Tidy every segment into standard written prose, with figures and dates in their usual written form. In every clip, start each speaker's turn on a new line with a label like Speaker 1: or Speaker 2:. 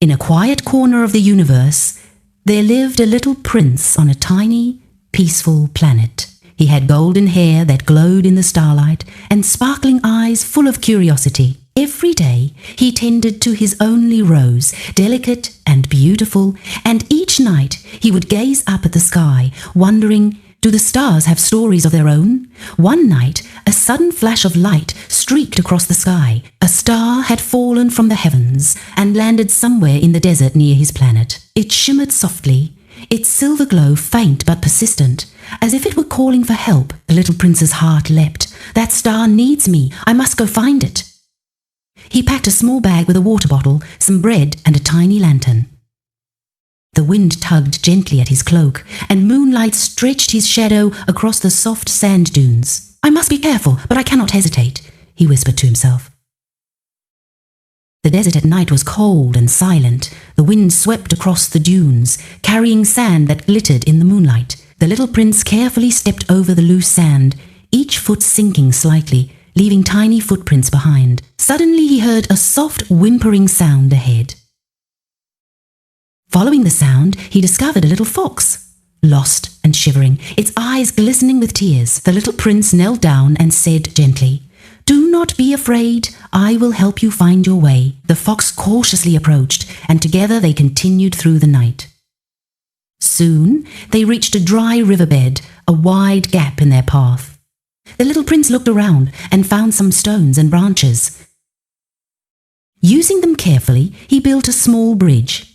Speaker 1: In a quiet corner of the universe, there lived a little prince on a tiny, peaceful planet. He had golden hair that glowed in the starlight and sparkling eyes full of curiosity. Every day he tended to his only rose, delicate and beautiful, and each night he would gaze up at the sky, wondering, do the stars have stories of their own? One night, a sudden flash of light streaked across the sky. A star had fallen from the heavens and landed somewhere in the desert near his planet. It shimmered softly, its silver glow faint but persistent, as if it were calling for help. The little prince's heart leapt. That star needs me. I must go find it. He packed a small bag with a water bottle, some bread, and a tiny lantern. The wind tugged gently at his cloak, and moonlight stretched his shadow across the soft sand dunes. I must be careful, but I cannot hesitate, he whispered to himself. The desert at night was cold and silent. The wind swept across the dunes, carrying sand that glittered in the moonlight. The little prince carefully stepped over the loose sand, each foot sinking slightly, leaving tiny footprints behind. Suddenly he heard a soft whimpering sound ahead. Following the sound, he discovered a little fox, lost and shivering, its eyes glistening with tears. The little prince knelt down and said gently, "Do not be afraid, I will help you find your way." The fox cautiously approached, and together they continued through the night. Soon they reached a dry riverbed, a wide gap in their path. The little prince looked around and found some stones and branches. Using them carefully, he built a small bridge.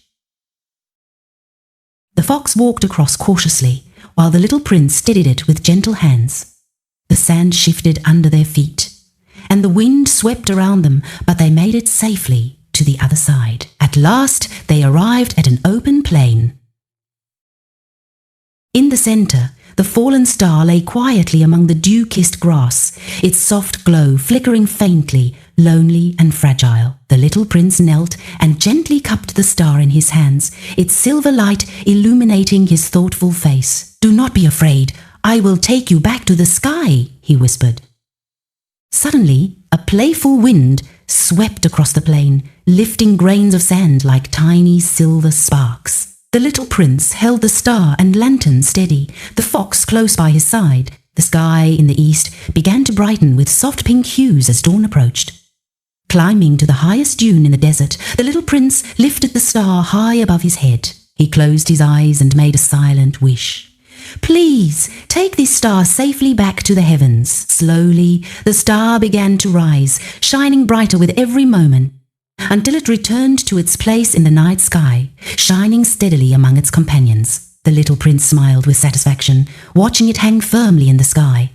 Speaker 1: The fox walked across cautiously, while the little prince steadied it with gentle hands. The sand shifted under their feet, and the wind swept around them, but they made it safely to the other side. At last, they arrived at an open plain. In the center, the fallen star lay quietly among the dew-kissed grass, its soft glow flickering faintly, lonely and fragile. The little prince knelt and gently cupped the star in his hands, its silver light illuminating his thoughtful face. "Do not be afraid. I will take you back to the sky," he whispered. Suddenly, a playful wind swept across the plain, lifting grains of sand like tiny silver sparks. The little prince held the star and lantern steady, the fox close by his side. The sky in the east began to brighten with soft pink hues as dawn approached. Climbing to the highest dune in the desert, the little prince lifted the star high above his head. He closed his eyes and made a silent wish. "Please, take this star safely back to the heavens." Slowly, the star began to rise, shining brighter with every moment, until it returned to its place in the night sky, shining steadily among its companions. The little prince smiled with satisfaction, watching it hang firmly in the sky.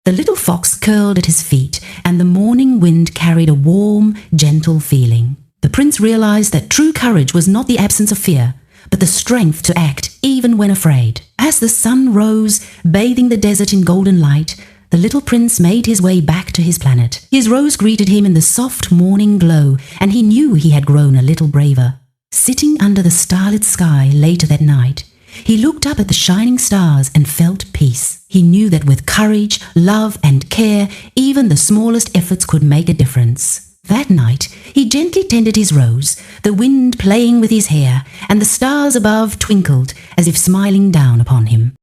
Speaker 1: The little fox curled at his feet, and the morning wind carried a warm, gentle feeling. The prince realized that true courage was not the absence of fear, but the strength to act even when afraid. As the sun rose, bathing the desert in golden light, the little prince made his way back to his planet. His rose greeted him in the soft morning glow, and he knew he had grown a little braver. Sitting under the starlit sky later that night, he looked up at the shining stars and felt peace. He knew that with courage, love, and care, even the smallest efforts could make a difference. That night, he gently tended his rose, the wind playing with his hair, and the stars above twinkled as if smiling down upon him.